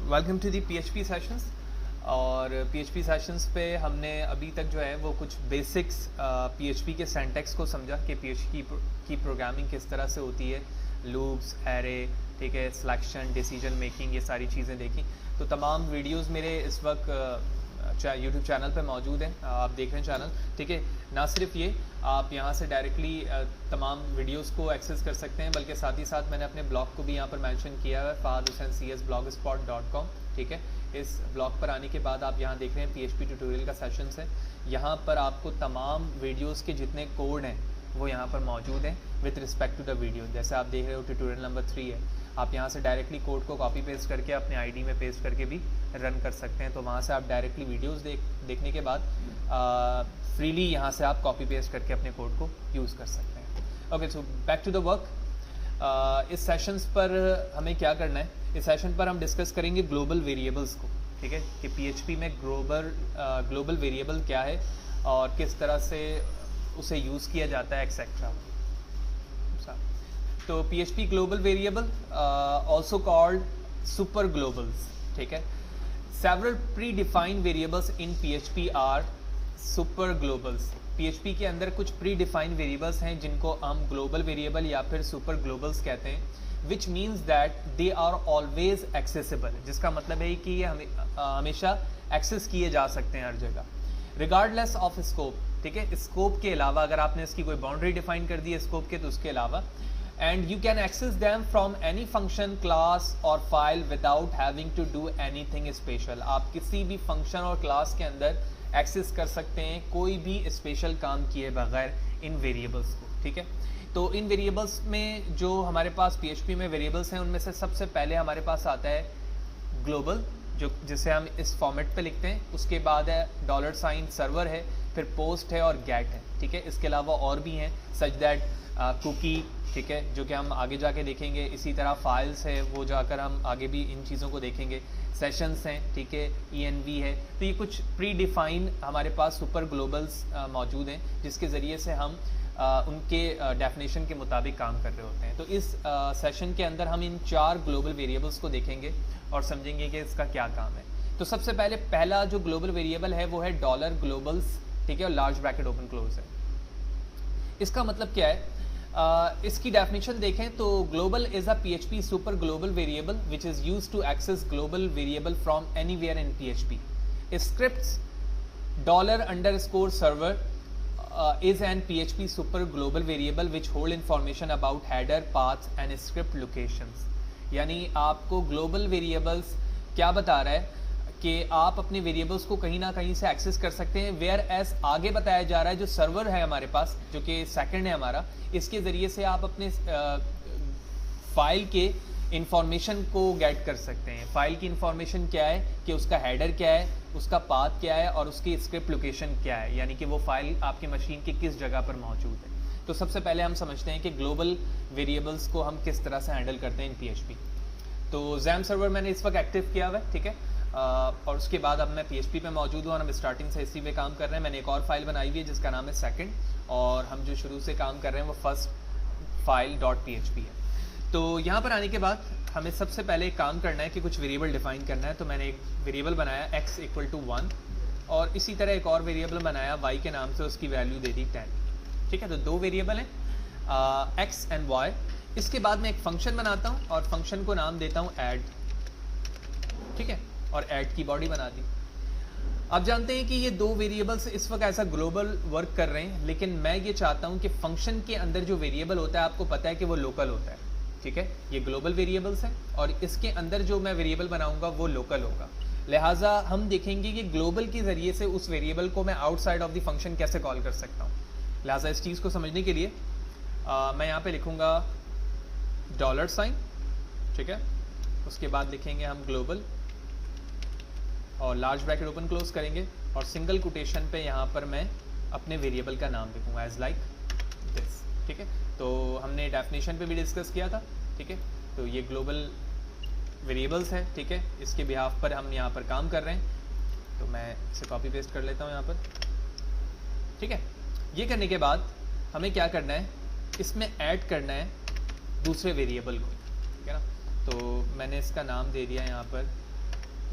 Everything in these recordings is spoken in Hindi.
Welcome to the PHP sessions. और PHP सेशंस पे हमने अभी तक जो है वो कुछ बेसिक्स PHP के सिंटैक्स को समझा कि PHP की प्रोग्रामिंग किस तरह से होती है, लूप्स, एरे, ठीक है, सिलेक्शन, डिसीजन मेकिंग, ये सारी चीज़ें देखी। तो तमाम वीडियोस मेरे इस वक्त यूट्यूब चैनल पे मौजूद हैं, आप देख रहे हैं चैनल, ठीक है। ना सिर्फ ये, आप यहाँ से डायरेक्टली तमाम वीडियोस को एक्सेस कर सकते हैं, बल्कि साथ ही साथ मैंने अपने ब्लॉग को भी यहाँ पर मेंशन किया है, fahadhusaincs.blogspot.com, ठीक है। इस ब्लॉग पर आने के बाद आप यहाँ देख रहे हैं PHP ट्यूटोरियल का सेशंस है। यहाँ पर आपको तमाम वीडियोस के जितने कोड हैं वो यहाँ पर मौजूद हैं with respect to the video. जैसे आप देख रहे हो ट्यूटोरियल नंबर 3 है, आप यहाँ से डायरेक्टली कोड को कॉपी पेस्ट करके अपने आईडी में पेस्ट करके भी रन कर सकते हैं। तो वहाँ से आप डायरेक्टली वीडियोस देखने के बाद फ्रीली यहाँ से आप कॉपी पेस्ट करके अपने कोड को यूज़ कर सकते हैं। Okay, so back to the work. इस सेशंस पर हमें क्या करना है, इस सेशन पर हम डिस्कस करेंगे ग्लोबल वेरिएबल्स को, ठीक है, कि PHP में ग्लोबल वेरिएबल क्या है और किस तरह से उसे यूज़ किया जाता है, एक्सेट्रा। तो PHP global variable also called super globals, ठीक है। Several predefined variables in PHP are super globals. PHP के अंदर कुछ प्री डिफाइंड वेरिएबल्स हैं जिनको हम ग्लोबल वेरिएबल या फिर सुपर ग्लोबल्स कहते हैं, which means that they are always accessible, जिसका मतलब है कि ये हमेशा एक्सेस किए जा सकते हैं हर जगह, रिगार्डलेस ऑफ स्कोप, ठीक है। स्कोप के अलावा, अगर आपने इसकी कोई बाउंड्री डिफाइन कर दी है स्कोप के, तो उसके अलावा, and you can access them from any function, class और file without having to do anything special। आप किसी भी फंक्शन और क्लास के अंदर एक्सेस कर सकते हैं कोई भी स्पेशल काम किए बगैर इन वेरिएबल्स को, ठीक है। तो इन वेरिएबल्स में जो हमारे पास PHP में वेरिएबल्स हैं उनमें से सबसे पहले हमारे पास आता है ग्लोबल, जिसे हम इस फॉर्मेट पे लिखते हैं। उसके बाद है $, सर्वर है, फिर पोस्ट है और गेट है, ठीक है। इसके अलावा और भी हैं सच दैट कुकी, ठीक है, जो कि हम आगे जाके देखेंगे। इसी तरह फाइल्स है, वो जाकर हम आगे भी इन चीज़ों को देखेंगे। सेशंस हैं, ठीक है, env है। तो ये कुछ प्री डिफाइन हमारे पास सुपर ग्लोबल्स मौजूद हैं जिसके ज़रिए से हम उनके डेफिनेशन के मुताबिक काम कर रहे होते हैं। तो इस सेशन के अंदर हम इन 4 ग्लोबल वेरिएबल्स को देखेंगे और समझेंगे कि इसका क्या काम है। तो सबसे पहले पहला जो ग्लोबल वेरिएबल है वो है $ग्लोबल्स, ठीक है, और लार्ज ब्रैकेट ओपन क्लोज है। इसका मतलब क्या है, इसकी डेफिनेशन देखें तो global is a PHP super global variable which is used to access global variable from anywhere in PHP। Scripts $_server is an PHP super global variable which hold information about header, path and script locations। यानी आपको ग्लोबल वेरिएबल्स क्या बता रहा है कि आप अपने वेरिएबल्स को कहीं ना कहीं से एक्सेस कर सकते हैं, वेयर एज आगे बताया जा रहा है जो सर्वर है हमारे पास, जो कि सेकंड है हमारा, इसके ज़रिए से आप अपने फाइल के इंफॉर्मेशन को गेट कर सकते हैं। फाइल की इंफॉर्मेशन क्या है कि उसका हेडर क्या है, उसका पाथ क्या है और उसकी स्क्रिप्ट लोकेशन क्या है, यानी कि वो फाइल आपकी मशीन की किस जगह पर मौजूद है। तो सबसे पहले हम समझते हैं कि ग्लोबल वेरिएबल्स को हम किस तरह से हैंडल करते हैं इन PHP। तो XAMPP सर्वर मैंने इस वक्त एक्टिव किया हुआ है, ठीक है, और उसके बाद अब मैं PHP पे मौजूद हूँ और हम स्टार्टिंग से इसी पे काम कर रहे हैं। मैंने एक और फाइल बनाई हुई है जिसका नाम है सेकंड, और हम जो शुरू से काम कर रहे हैं वो फर्स्ट फाइल .php है। तो यहाँ पर आने के बाद हमें सबसे पहले एक काम करना है कि कुछ वेरिएबल डिफाइन करना है। तो मैंने एक वेरिएबल बनाया x = 1 और इसी तरह एक और वेरिएबल बनाया y के नाम से, उसकी वैल्यू दे दी 10, ठीक है। तो 2 वेरिएबल हैं x एंड y। इसके बाद मैं एक फंक्शन बनाता हूँ और फंक्शन को नाम देता हूँ ऐड, ठीक है, और ऐड की बॉडी बना दी। आप जानते हैं कि ये 2 वेरिएबल्स इस वक्त ऐसा ग्लोबल वर्क कर रहे हैं, लेकिन मैं ये चाहता हूँ कि फंक्शन के अंदर जो वेरिएबल होता है आपको पता है कि वो लोकल होता है, ठीक है। ये ग्लोबल वेरिएबल्स हैं और इसके अंदर जो मैं वेरिएबल बनाऊंगा वो लोकल होगा। लिहाजा हम देखेंगे कि ग्लोबल के जरिए से उस वेरिएबल को मैं आउटसाइड ऑफ द फंक्शन कैसे कॉल कर सकता हूँ। लिहाजा इस चीज़ को समझने के लिए मैं यहाँ पे लिखूँगा $, ठीक है। उसके बाद लिखेंगे हम ग्लोबल और लार्ज ब्रैकेट ओपन क्लोज करेंगे और सिंगल कोटेशन पे यहाँ पर मैं अपने वेरिएबल का नाम लिखूँगा एज लाइक दिस, ठीक है। तो हमने डेफिनेशन पे भी डिस्कस किया था, ठीक है। तो ये ग्लोबल वेरिएबल्स है, ठीक है, इसके बिहाफ पर हम यहाँ पर काम कर रहे हैं। तो मैं इसे कॉपी पेस्ट कर लेता हूँ यहाँ पर, ठीक है। ये करने के बाद हमें क्या करना है, इसमें ऐड करना है दूसरे वेरिएबल को, ठीक है ना। तो मैंने इसका नाम दे दिया यहाँ पर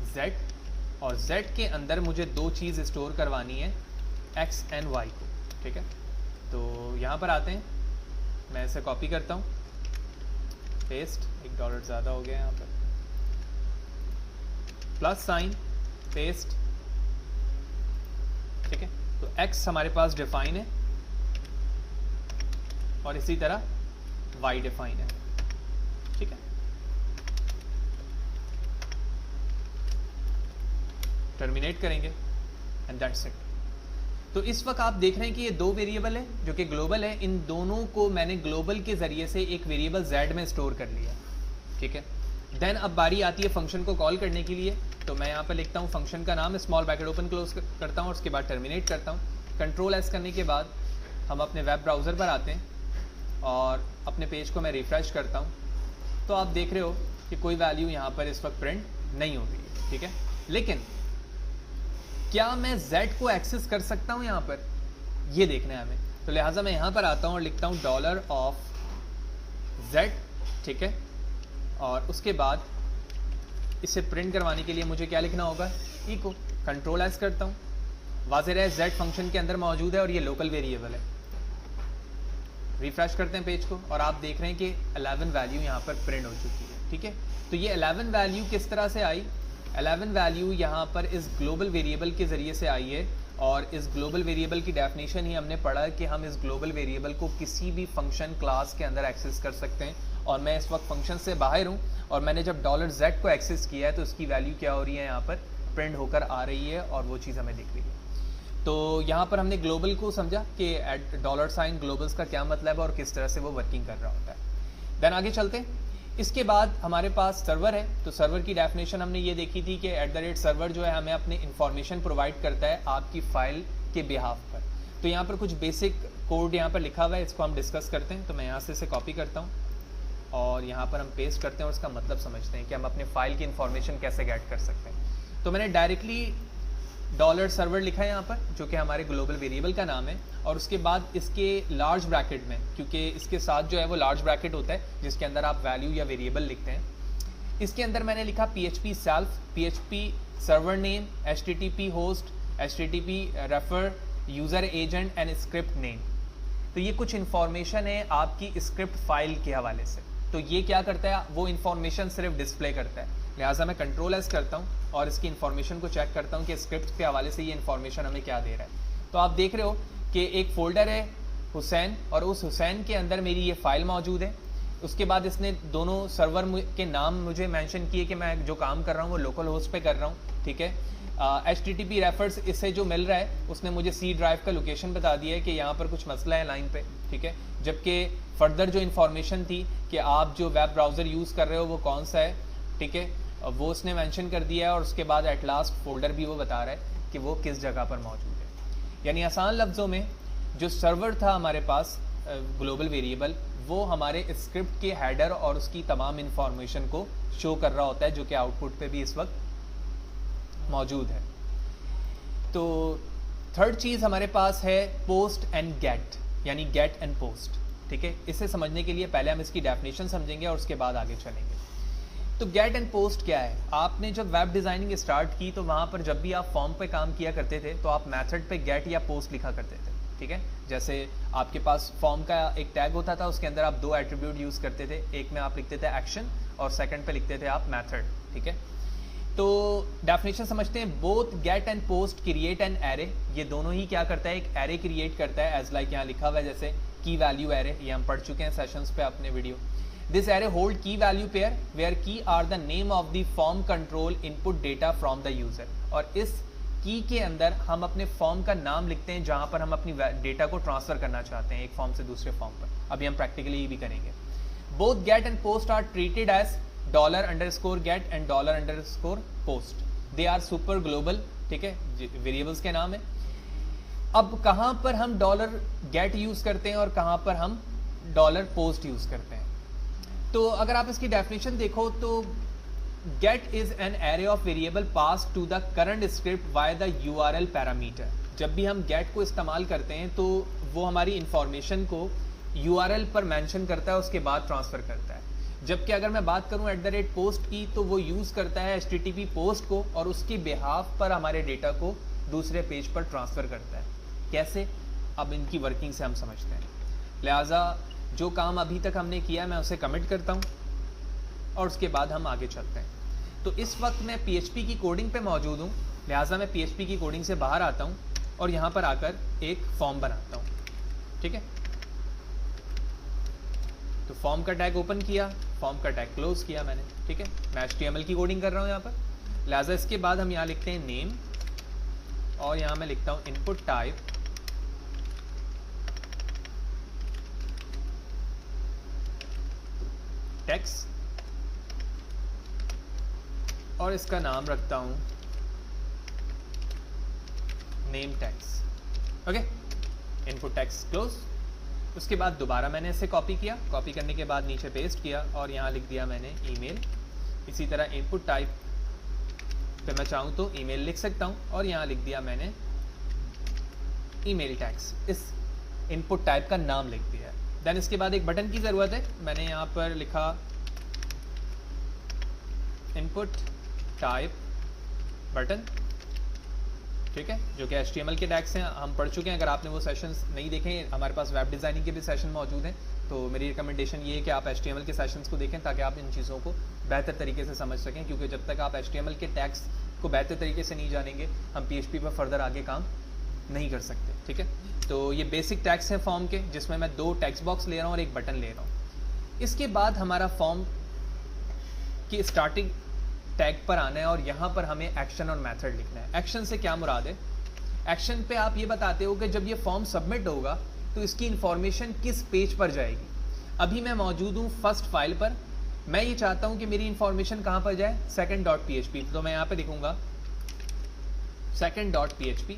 z, और z के अंदर मुझे दो चीज़ स्टोर करवानी है, x एंड y को, ठीक है। तो यहाँ पर आते हैं, मैं इसे कॉपी करता हूँ, पेस्ट, $1 ज़्यादा हो गया यहाँ पर, प्लस साइन, पेस्ट, ठीक है। तो x हमारे पास डिफाइन है और इसी तरह y डिफाइन है, ठीक है। टर्मिनेट करेंगे एंड दैट्स इट। तो इस वक्त आप देख रहे हैं कि ये दो वेरिएबल है जो कि ग्लोबल है, इन दोनों को मैंने ग्लोबल के जरिए से एक वेरिएबल z में स्टोर कर लिया, ठीक है। देन अब बारी आती है फंक्शन को कॉल करने के लिए, तो मैं यहाँ पर लिखता हूँ फंक्शन का नाम, स्मॉल ब्रैकेट ओपन क्लोज करता हूँ और उसके बाद टर्मिनेट करता हूँ। कंट्रोल एस करने के बाद हम अपने वेब ब्राउज़र पर आते हैं और अपने पेज को मैं रिफ्रेश करता हूँ, तो आप देख रहे हो कि कोई वैल्यू यहाँ पर इस वक्त प्रिंट नहीं हो रही है, ठीक है। लेकिन क्या मैं z को एक्सेस कर सकता हूँ यहाँ पर, ये देखना है हमें। तो लिहाजा मैं यहाँ पर आता हूँ और लिखता हूँ $of z, ठीक है। और उसके बाद इसे प्रिंट करवाने के लिए मुझे क्या लिखना होगा, इको। कंट्रोल एस करता हूँ, वाज़ेह है z फंक्शन के अंदर मौजूद है और ये लोकल वेरिएबल है। रिफ्रेश करते हैं पेज को और आप देख रहे हैं कि 11 वैल्यू यहाँ पर प्रिंट हो चुकी है, ठीक है। तो ये 11 वैल्यू किस तरह से आई, 11 वैल्यू यहाँ पर इस ग्लोबल वेरिएबल के ज़रिए से आई है, और इस ग्लोबल वेरिएबल की डेफिनेशन ही हमने पढ़ा कि हम इस ग्लोबल वेरिएबल को किसी भी फंक्शन क्लास के अंदर एक्सेस कर सकते हैं। और मैं इस वक्त फंक्शन से बाहर हूँ और मैंने जब $z को एक्सेस किया है तो इसकी वैल्यू क्या हो रही है, यहाँ पर प्रिंट होकर आ रही है और वो चीज़ हमें दिख रही है। तो यहाँ पर हमने ग्लोबल को समझा कि $, ग्लोबल्स का क्या मतलब है और किस तरह से वो वर्किंग कर रहा होता है। देन आगे चलते हैं। इसके बाद हमारे पास सर्वर है, तो सर्वर की डेफिनेशन हमने ये देखी थी कि @सर्वर जो है हमें अपनी इंफॉर्मेशन प्रोवाइड करता है आपकी फ़ाइल के बिहाफ पर। तो यहाँ पर कुछ बेसिक कोड यहाँ पर लिखा हुआ है, इसको हम डिस्कस करते हैं। तो मैं यहाँ से इसे कॉपी करता हूँ और यहाँ पर हम पेस्ट करते हैं और इसका मतलब समझते हैं कि हम अपने फाइल की इंफॉर्मेशन कैसे गेट कर सकते हैं। तो मैंने डायरेक्टली $सर्वर लिखा है यहाँ पर, जो कि हमारे ग्लोबल वेरिएबल का नाम है, और उसके बाद इसके लार्ज ब्रैकेट में, क्योंकि इसके साथ जो है वो लार्ज ब्रैकेट होता है जिसके अंदर आप वैल्यू या वेरिएबल लिखते हैं। इसके अंदर मैंने लिखा PHP self, PHP server name, HTTP host, HTTP refer, user agent and script name. तो ये कुछ इन्फॉर्मेशन है आपकी स्क्रिप्ट फाइल के हवाले से। तो ये क्या करता है, वो इन्फॉर्मेशन सिर्फ डिस्प्ले करता है। लिहाजा मैं कंट्रोल एस करता हूँ और इसकी इन्फॉर्मेशन को चेक करता हूँ कि स्क्रिप्ट के हवाले से ये इन्फॉर्मेशन हमें क्या दे रहा है। तो आप देख रहे हो कि एक फ़ोल्डर है हुसैन, और उस हुसैन के अंदर मेरी ये फ़ाइल मौजूद है। उसके बाद इसने दोनों सर्वर के नाम मुझे मेंशन किए कि मैं जो काम कर रहा हूँ वो लोकल होस्ट पे कर रहा हूँ, ठीक है। HTTP रेफर्स इससे जो मिल रहा है उसने मुझे C ड्राइव का लोकेशन बता दिया है कि यहाँ पर कुछ मसला है लाइन पे, ठीक है। जबकि फर्दर जो इन्फॉर्मेशन थी कि आप जो वेब ब्राउज़र यूज़ कर रहे हो वो कौन सा है, ठीक है, वो उसने मेंशन कर दिया है। और उसके बाद एट लास्ट फोल्डर भी वो बता रहा है कि वो किस जगह पर मौजूद है। यानी आसान लफ्ज़ों में जो सर्वर था हमारे पास ग्लोबल वेरिएबल, वो हमारे स्क्रिप्ट के हेडर और उसकी तमाम इन्फॉर्मेशन को शो कर रहा होता है, जो कि आउटपुट पे भी इस वक्त मौजूद है। तो थर्ड चीज़ हमारे पास है पोस्ट एंड गेट, यानी गेट एंड पोस्ट, ठीक है। इसे समझने के लिए पहले हम इसकी डेफिनेशन समझेंगे और उसके बाद आगे चलेंगे। तो गेट एंड पोस्ट क्या है, आपने जब वेब डिज़ाइनिंग स्टार्ट की तो वहाँ पर जब भी आप फॉर्म पे काम किया करते थे तो आप मेथड पे गेट या पोस्ट लिखा करते थे, ठीक है। जैसे आपके पास फॉर्म का एक टैग होता था, उसके अंदर आप दो एट्रीब्यूट यूज़ करते थे, एक में आप लिखते थे एक्शन और सेकंड पे लिखते थे आप मेथड, ठीक है। तो डेफिनेशन समझते हैं। Both get and post create an array, ये दोनों ही क्या करता है, एक एरे क्रिएट करता है, एज लाइक यहाँ लिखा हुआ है जैसे की वैल्यू एरे, ये हम पढ़ चुके हैं सेशंस पे अपने video. This array hold key value pair where key are the name of the form control input data from the user. और इस की के अंदर हम अपने फॉर्म का नाम लिखते हैं जहां पर हम अपनी डेटा को ट्रांसफर करना चाहते हैं एक फॉर्म से दूसरे फॉर्म पर। अभी हम प्रैक्टिकली ये भी करेंगे। Both get and post are treated as $_get and $_post। They are super global, ठीक है, वेरिएबल्स के नाम है। अब कहां पर हम $get यूज करते हैं और कहां पर हम $post यूज करते हैं। तो अगर आप इसकी डेफिनेशन देखो तो get is an array of variable passed to the current script via the URL parameter। जब भी हम get को इस्तेमाल करते हैं तो वो हमारी इंफॉर्मेशन को URL पर मेंशन करता है, उसके बाद ट्रांसफ़र करता है। जबकि अगर मैं बात करूं @post की तो वो यूज़ करता है HTTP पोस्ट को और उसकी बिहाफ पर हमारे डेटा को दूसरे पेज पर ट्रांसफ़र करता है। कैसे? अब इनकी वर्किंग से हम समझते हैं। लिहाजा जो काम अभी तक हमने किया मैं उसे कमिट करता हूं और उसके बाद हम आगे चलते हैं। तो इस वक्त मैं PHP की कोडिंग पे मौजूद हूं, लिहाजा मैं PHP की कोडिंग से बाहर आता हूं और यहाँ पर आकर एक फॉर्म बनाता हूँ। ठीक है, तो फॉर्म का टैग ओपन किया, फॉर्म का टैग क्लोज किया मैंने। ठीक है, मैं HTML की कोडिंग कर रहा हूँ यहाँ पर, लिहाजा इसके बाद हम यहाँ लिखते हैं नेम और यहाँ मैं लिखता हूँ इनपुट टाइप टेक्स्ट और इसका नाम रखता हूँ name text. Okay, input text close. उसके बाद दोबारा मैंने इसे कॉपी किया, कॉपी करने के बाद नीचे पेस्ट किया और यहाँ लिख दिया मैंने ईमेल। इसी तरह इनपुट टाइप पे मैं चाहूँ तो ईमेल लिख सकता हूँ और यहाँ लिख दिया मैंने ईमेल टैग्स, इस इनपुट टाइप का नाम लिख दिया है। देन इसके बाद एक बटन की ज़रूरत है, मैंने यहाँ पर लिखा इनपुट टाइप बटन। ठीक है, जो कि HTML के टैग्स हैं, हम पढ़ चुके हैं। अगर आपने वो सेशंस नहीं देखे, हमारे पास वेब डिज़ाइनिंग के भी सेशन मौजूद हैं, तो मेरी रिकमेंडेशन ये है कि आप HTML के सेशंस को देखें ताकि आप इन चीज़ों को बेहतर तरीके से समझ सकें, क्योंकि जब तक आप HTML के टैग्स को बेहतर तरीके से नहीं जानेंगे हम PHP पर फर्दर आगे काम नहीं कर सकते। ठीक है, तो ये बेसिक टैग्स हैं फॉर्म के, जिसमें मैं 2 टेक्स्ट बॉक्स ले रहा हूँ और एक बटन ले रहा हूँ। इसके बाद हमारा फॉर्म की स्टार्टिंग टैग पर आना है और यहाँ पर हमें एक्शन और मेथड लिखना है। एक्शन से क्या मुराद है? एक्शन पे आप ये बताते हो कि जब ये फॉर्म सबमिट होगा तो इसकी इंफॉर्मेशन किस पेज पर जाएगी। अभी मैं मौजूद हूँ फर्स्ट फाइल पर, मैं ये चाहता हूँ कि मेरी इंफॉर्मेशन कहाँ पर जाए, second.php। तो मैं यहाँ पे लिखूँगा second.php।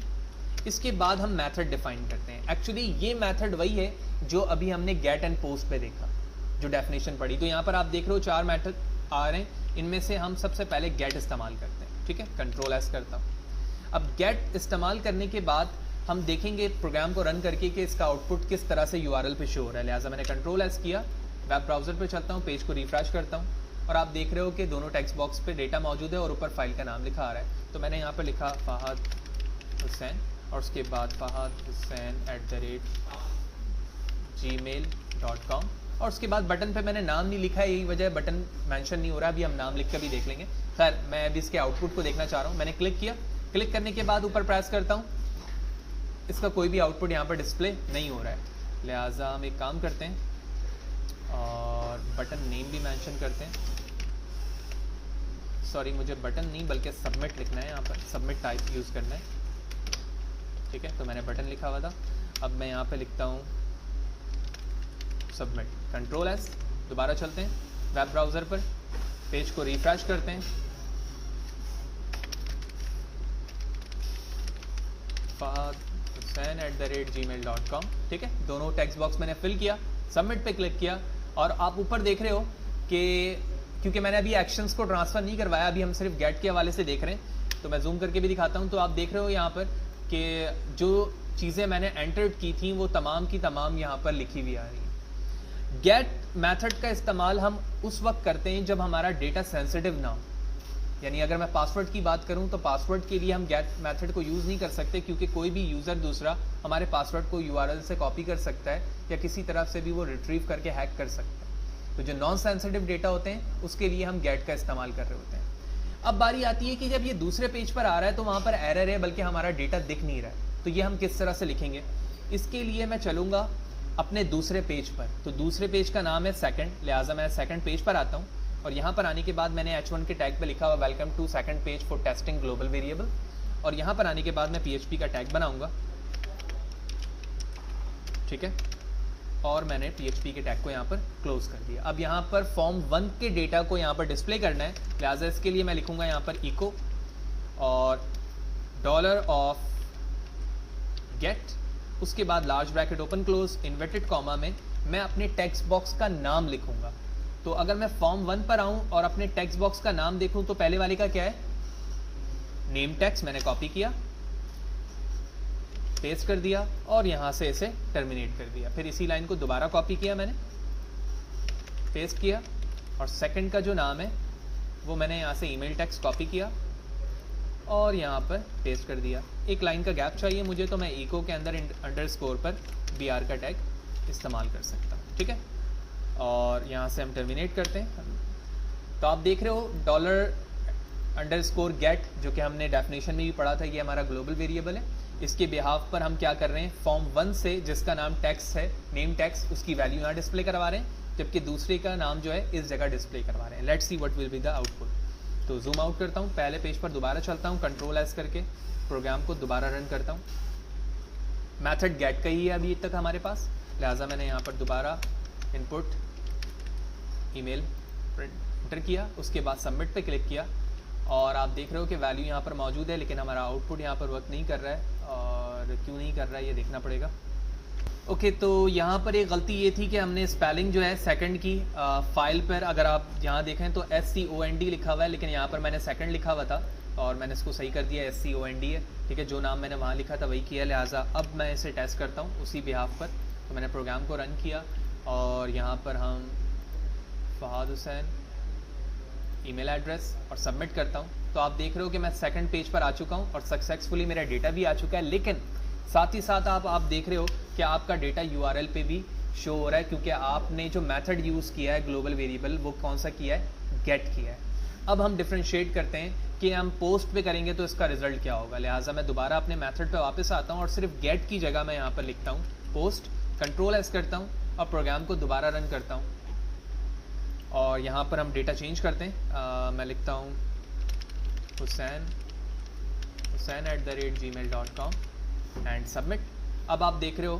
इसके बाद हम मेथड डिफाइन करते हैं। एक्चुअली ये मेथड वही है जो अभी हमने गेट एंड पोस्ट पे देखा, जो डेफिनेशन पढ़ी। तो यहाँ पर आप देख रहे हो 4 मेथड आ रहे हैं, इनमें से हम सबसे पहले गेट इस्तेमाल करते हैं। ठीक है, Ctrl+S करता हूँ। अब गेट इस्तेमाल करने के बाद हम देखेंगे प्रोग्राम को रन करके कि इसका आउटपुट किस तरह से URL पे शो हो रहा है। लिहाजा मैंने Ctrl+S किया, वेब ब्राउज़र पे चलता हूँ, पेज को रिफ्रेश करता हूँ और आप देख रहे हो कि दोनों टेक्स्ट बॉक्स पे डेटा मौजूद है और ऊपर फाइल का नाम लिखा आ रहा है। तो मैंने यहाँ पर लिखा फ़हाद हुसैन और उसके बाद fahadhussain@gmail.com और उसके बाद बटन पे मैंने नाम नहीं लिखा है, यही वजह है बटन मेंशन नहीं हो रहा। अभी हम नाम लिख कर भी देख लेंगे। खैर, मैं अभी इसके आउटपुट को देखना चाह रहा हूँ। मैंने क्लिक किया, क्लिक करने के बाद ऊपर प्रेस करता हूँ, इसका कोई भी आउटपुट यहाँ पर डिस्प्ले नहीं हो रहा है। लिहाजा हम एक काम करते हैं और बटन नेम भी मेंशन करते हैं। सॉरी, मुझे बटन नहीं बल्कि सबमिट लिखना है, यहाँ पर सबमिट टाइप यूज़ करना है। ठीक है, तो मैंने बटन लिखा हुआ था, अब मैं यहाँ पे लिखता हूँ सबमिट। Ctrl+S, दोबारा चलते हैं वेब ब्राउज़र पर, पेज को रिफ्रेश करते हैं, fahadhussain@gmail.com। ठीक है, दोनों टेक्स्ट बॉक्स मैंने फिल किया, सबमिट पे क्लिक किया और आप ऊपर देख रहे हो कि क्योंकि मैंने अभी एक्शंस को ट्रांसफ़र नहीं करवाया, अभी हम सिर्फ गेट के हवाले से देख रहे हैं, तो मैं जूम करके भी दिखाता हूँ। तो आप देख रहे हो यहाँ पर कि जो चीज़ें मैंने एंटर्ड की थी वो तमाम की तमाम यहाँ पर लिखी हुई आ रही है। गेट मेथड का इस्तेमाल हम उस वक्त करते हैं जब हमारा डेटा सेंसिटिव ना हो, यानी अगर मैं पासवर्ड की बात करूं तो पासवर्ड के लिए हम गेट मेथड को यूज़ नहीं कर सकते, क्योंकि कोई भी यूज़र दूसरा हमारे पासवर्ड को URL से कॉपी कर सकता है या किसी तरफ से भी वो रिट्रीव करके हैक कर सकता है। तो जो नॉन सेंसिटिव डेटा होते हैं उसके लिए हम गेट का इस्तेमाल कर रहे होते हैं। अब बारी आती है कि जब ये दूसरे पेज पर आ रहा है तो वहाँ पर एरर है, बल्कि हमारा डेटा दिख नहीं रहा है, तो ये हम किस तरह से लिखेंगे? इसके लिए मैं चलूँगा अपने दूसरे पेज पर। तो दूसरे पेज का नाम है सेकंड, लिहाजा मैं सेकंड पेज पर आता हूँ और यहाँ पर आने के बाद मैंने H1 के टैग पे लिखा हुआ welcome to second page for testing global variable और यहाँ पर आने के बाद मैं PHP का टैग बनाऊँगा। ठीक है, और मैंने PHP के टैग को यहाँ पर क्लोज कर दिया। अब यहाँ पर फॉर्म 1 के डेटा को यहाँ पर डिस्प्ले करना है, लिहाजा इसके लिए मैं लिखूँगा यहाँ पर इको और $get, उसके बाद large bracket open close inverted comma में मैं अपने टेक्स्ट बॉक्स का नाम लिखूँगा। तो अगर मैं फॉर्म 1 पर आऊँ और अपने टेक्स्ट बॉक्स का नाम देखूँ तो पहले वाले का क्या है? Name text. मैंने कॉपी किया, पेस्ट कर दिया और यहाँ से इसे टर्मिनेट कर दिया। फिर इसी लाइन को दोबारा कॉपी किया, मैंने पेस्ट किया, और सेकंड का जो नाम है वो मैंने यहाँ से ईमेल टेक्स्ट कॉपी किया और यहाँ पर पेस्ट कर दिया। एक लाइन का गैप चाहिए मुझे, तो मैं इको के अंदर अंडरस्कोर पर BR का टैग इस्तेमाल कर सकता हूँ, ठीक है। और यहाँ से हम टर्मिनेट करते हैं। तो आप देख रहे हो $_get जो कि हमने डेफिनेशन में भी पढ़ा था, ये हमारा ग्लोबल वेरिएबल है। इसके बिहाफ पर हम क्या कर रहे हैं, फॉर्म 1 से जिसका नाम टेक्स्ट है, नेम टेक्स्ट, उसकी वैल्यू यहाँ डिस्प्ले करवा रहे हैं, जबकि दूसरे का नाम जो है इस जगह डिस्प्ले करवा रहे हैं। Let's see what will be the output. तो जूम आउट करता हूँ, पहले पेज पर दोबारा चलता हूँ, Ctrl+S करके प्रोग्राम को दोबारा रन करता हूँ। मैथड गेट का ही है अभी तक हमारे पास, लिहाजा मैंने यहाँ पर दोबारा इनपुट ईमेल एंटर किया, उसके बाद सबमिट पे क्लिक किया और आप देख रहे हो कि वैल्यू यहाँ पर मौजूद है, लेकिन हमारा आउटपुट यहाँ पर वर्क नहीं कर रहा है। और क्यों नहीं कर रहा है ये देखना पड़ेगा। ओके, तो यहाँ पर एक गलती ये थी कि हमने स्पेलिंग जो है सेकंड की फाइल पर, अगर आप यहाँ देखें तो SCOND लिखा हुआ है, लेकिन यहाँ पर मैंने सेकंड लिखा हुआ था और मैंने इसको सही कर दिया, SCOND है, ठीक है। जो नाम मैंने वहाँ लिखा था वही किया, लिहाजा अब मैं इसे टेस्ट करता हूँ उसी बिहाफ पर। तो मैंने प्रोग्राम को रन किया और यहाँ पर हम फहाद हुसैन ईमेल एड्रेस और सबमिट करता हूँ। तो आप देख रहे हो कि मैं सेकंड पेज पर आ चुका हूँ और सक्सेसफुली मेरा डेटा भी आ चुका है, लेकिन साथ ही साथ आप देख रहे हो कि आपका डेटा URL पे भी शो हो रहा है, क्योंकि आपने जो मेथड यूज़ किया है ग्लोबल वेरिएबल, वो कौन सा किया है, गेट किया है। अब हम डिफ्रेंशिएट करते हैं कि हम पोस्ट पे करेंगे तो इसका रिजल्ट क्या होगा। लिहाजा मैं दोबारा अपने मेथड पे वापस आता हूँ और सिर्फ गेट की जगह मैं यहाँ पर लिखता हूँ पोस्ट, Ctrl+S करता हूँ और प्रोग्राम को दोबारा रन करता हूँ और यहाँ पर हम डेटा चेंज करते हैं। मैं लिखता हूँ husain@gmail.com एंड सबमिट। अब आप देख रहे हो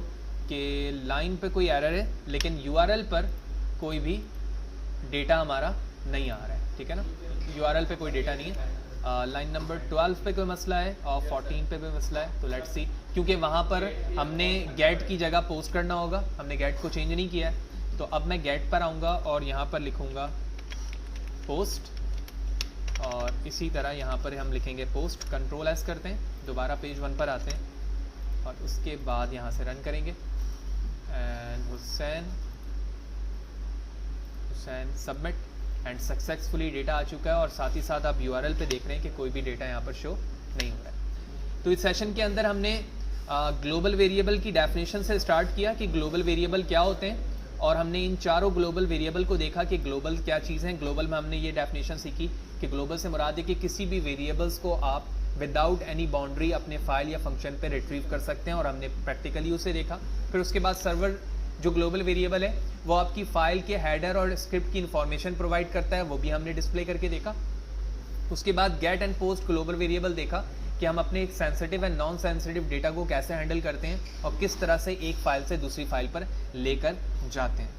कि लाइन पे कोई एरर है, लेकिन URL पर कोई भी डेटा हमारा नहीं आ रहा है, ठीक है ना। URL पे कोई डेटा नहीं है। लाइन नंबर 12 पे कोई मसला है और 14 पे कोई मसला है। तो लेट्स सी, क्योंकि वहाँ पर हमने गेट की जगह पोस्ट करना होगा, हमने गेट को चेंज नहीं किया है। तो अब मैं गेट पर आऊँगा और यहाँ पर लिखूँगा पोस्ट और इसी तरह यहाँ पर हम लिखेंगे पोस्ट। Ctrl+S करते हैं, दोबारा पेज 1 पर आते हैं और उसके बाद यहाँ से रन करेंगे and Hussain submit and successfully data आ चुका है। और साथ ही साथ आप URL पे देख रहे हैं कि कोई भी डेटा यहाँ पर शो नहीं हो रहा है। तो इस सेशन के अंदर हमने ग्लोबल वेरिएबल की डेफिनेशन से स्टार्ट किया कि ग्लोबल वेरिएबल क्या होते हैं, और हमने इन चारों ग्लोबल वेरिएबल को देखा कि ग्लोबल क्या चीज़ है। ग्लोबल में हमने ये डेफिनेशन सीखी कि ग्लोबल से मुराद है कि किसी भी वेरिएबल्स को आप विदाउट एनी बाउंड्री अपने फाइल या फंक्शन पे रिट्रीव कर सकते हैं, और हमने प्रैक्टिकली उसे देखा। फिर उसके बाद सर्वर जो ग्लोबल वेरिएबल है वो आपकी फाइल के हेडर और स्क्रिप्ट की इंफॉर्मेशन प्रोवाइड करता है, वो भी हमने डिस्प्ले करके देखा। उसके बाद get and post global variable देखा कि हम अपने sensitive and non sensitive data को कैसे हैंडल करते हैं और किस तरह से एक फाइल से दूसरी फाइल पर लेकर जाते हैं।